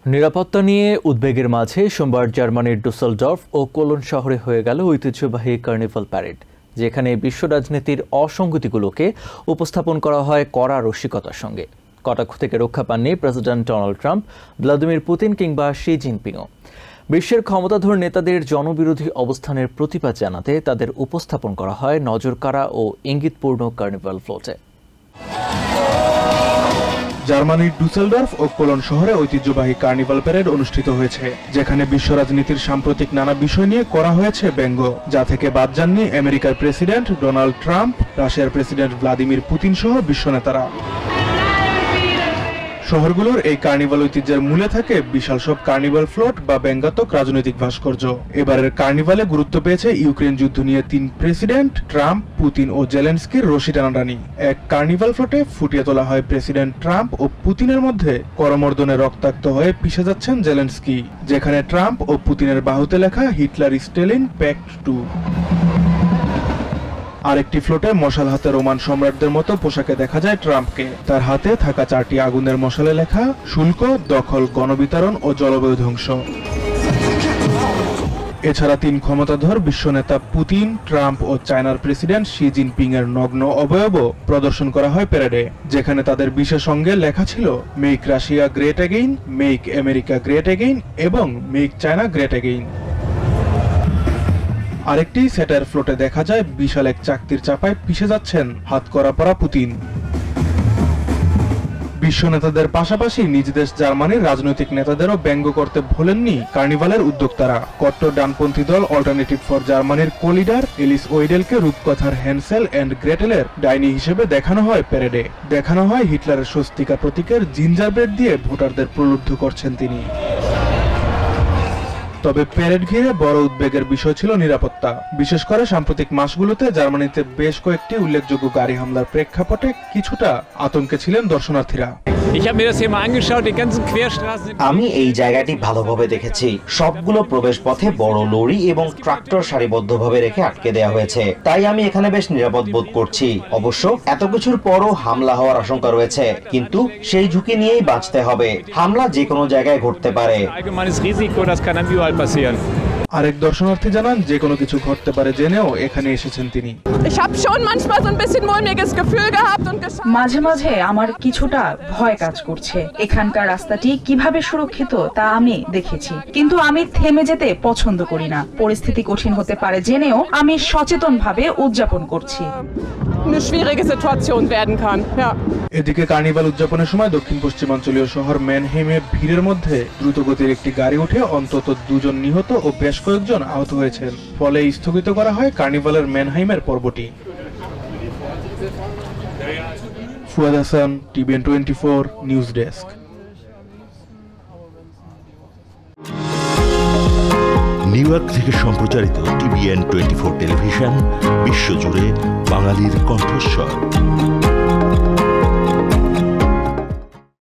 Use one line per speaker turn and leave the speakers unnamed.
নিরাপত্তা নিয়ে উদ্বেগের মাঝে সোমবার জার্মানির ডুসেলডর্ফ ও কোলন শহরে হয়ে গেল ঐতিহ্যবাহী কার্নিভাল প্যারেড, যেখানে বিশ্ব রাজনীতির অসঙ্গতিগুলোকে উপস্থাপন করা হয় কড়া রসিকতার সঙ্গে। কটাক্ষ থেকে রক্ষা পাননি president Donald Trump, Vladimir Putin কিংবা শি জিনপিংও। বিশ্বের ক্ষমতাধর নেতাদের জনবিরোধী অবস্থানের প্রতিবাদ জানাতে তাদের উপস্থাপন করা হয় নজরকাড়া ও ইঙ্গিতপূর্ণ কার্নিভাল ফ্লোটে।
জার্মানির ডুসেলডর্ফ ও কোলন শহরে ঐতিহ্যবাহী কার্নিভাল প্যারেড অনুষ্ঠিত হয়েছে, যেখানে বিশ্ব রাজনীতির সাম্প্রতিক নানা বিষয় নিয়ে করা হয়েছে ব্যঙ্গ, যা থেকে বাদ যাননি আমেরিকার প্রেসিডেন্ট ডোনাল্ড ট্রাম্প, রাশিয়ার প্রেসিডেন্ট ভ্লাদিমির পুতিন সহ বিশ্ব নেতারা। শহরগুলোর এই কার্নিভাল ঐতিহ্যের মূলে থাকে বিশাল সব কার্নিভাল ফ্লোট বা ব্যঙ্গাত্মক রাজনৈতিক ভাস্কর্য। এবারের কার্নিভালে গুরুত্ব পেয়েছে ইউক্রেন যুদ্ধ নিয়ে 3 প্রেসিডেন্ট ট্রাম্প, পুতিন ও জেলেনস্কির রশি টানাটানি। এক কার্নিভাল ফ্লোটে ফুটিয়ে তোলা হয় প্রেসিডেন্ট ট্রাম্প ও পুতিনের মধ্যে করমর্দনে রক্তাক্ত হয়ে পিষে যাচ্ছেন জেলেনস্কি, যেখানে ট্রাম্প ও পুতিনের বাহুতে লেখা হিটলার স্টেলিন প্যাক্ট 2। আরেকটি ফ্লোটে মশাল হাতে রোমান সম্রাটদের মতো পোশাকে দেখা যায় ট্রাম্পকে। তার হাতে থাকা 4টি আগুনের মশালে লেখা শুল্ক, দখল, গণবিতরণ ও জলবায়ু ধ্বংস। এছাড়া 3 ক্ষমতাধর বিশ্ব নেতা পুতিন, ট্রাম্প ও চায়নার প্রেসিডেন্ট শি জিনপিং এর নগ্ন অবয়বও প্রদর্শন করা হয় প্যারেডে, যেখানে তাদের বিশেষ অঙ্গে লেখা ছিল make Russia great again, make America great again এবং মেক চায়না গ্রেট এগেইন। আরেকটি স্যাটার ফ্লোটে দেখা যায় বিশাল এক চাকতির চাপায় পিষে যাচ্ছেন হাতকড়া পরা পুতিন। বিশ্ব নেতাদের পাশাপাশি নিজ দেশ জার্মানির রাজনৈতিক নেতাদেরও ব্যঙ্গ করতে ভোলেননি কার্নিভালের উদ্যোক্তারা। কট্টর ডানপন্থী দল অল্টারনেটিভ ফর জার্মানির কোলিডার এলিস ওয়েডেলকে রূপকথার হ্যান্সেল অ্যান্ড গ্রেটেলের ডাইনি হিসেবে দেখানো হয় প্যারেডে। দেখানো হয় হিটলারের স্বস্তিকা প্রতীকের জিঞ্জার ব্রেড দিয়ে ভোটারদের প্রলুব্ধ করছেন তিনি। তবে প্যারেড ঘিরে বড় উদ্বেগের বিষয় ছিল নিরাপত্তা, বিশেষ করে সাম্প্রতিক মাসগুলোতে জার্মানিতে বেশ কয়েকটি উল্লেখযোগ্য গাড়ি হামলার প্রেক্ষাপটে কিছুটা আতঙ্কে ছিলেন দর্শনার্থীরা।
আমি এই জায়গাটি ভালোভাবে দেখেছি। সবগুলো প্রবেশ পথে বড় লরি এবং ট্রাক্টর সারিবদ্ধভাবে রেখে আটকে দেওয়া হয়েছে, তাই আমি এখানে বেশ নিরাপদ বোধ করছি। অবশ্য এত কিছুর পরও হামলা হওয়ার আশঙ্কা রয়েছে, কিন্তু সেই ঝুঁকি নিয়েই বাঁচতে হবে। হামলা যে কোনো জায়গায় ঘটতে পারে।
আরেক দর্শনার্থী জানান যে কোনো কিছু ঘটতে পারে জেনেও এখানে এসেছেন তিনি।
মাঝে মাঝে আমার কিছুটা ভয় কাজ করছে। এখানকার রাস্তাটি কিভাবে সুরক্ষিত তা আমি দেখেছি, কিন্তু আমি থেমে যেতে পছন্দ করি না। পরিস্থিতি কঠিন হতে পারে জেনেও আমি সচেতনভাবে উদযাপন করছি।
এদিকে কার্নিভাল উদযাপনের সময় দক্ষিণ পশ্চিমাঞ্চলীয় শহর ম্যানহেইমে ভিড়ের মধ্যে দ্রুতগতির একটি গাড়ি উঠে অন্তত 2 জন নিহত ও বেশ কয়েকজন আহত হয়েছেন। ফলে স্থগিত করা হয় কার্নিভালের ম্যানহাইমের পর্বটি। Fuad Hasan, TVN 24 news desk.
New York থেকে সম্প্রচারিত টিভিএন 24 টেলিভিশন বিশ্বজুড়ে বাঙালির কণ্ঠস্বর।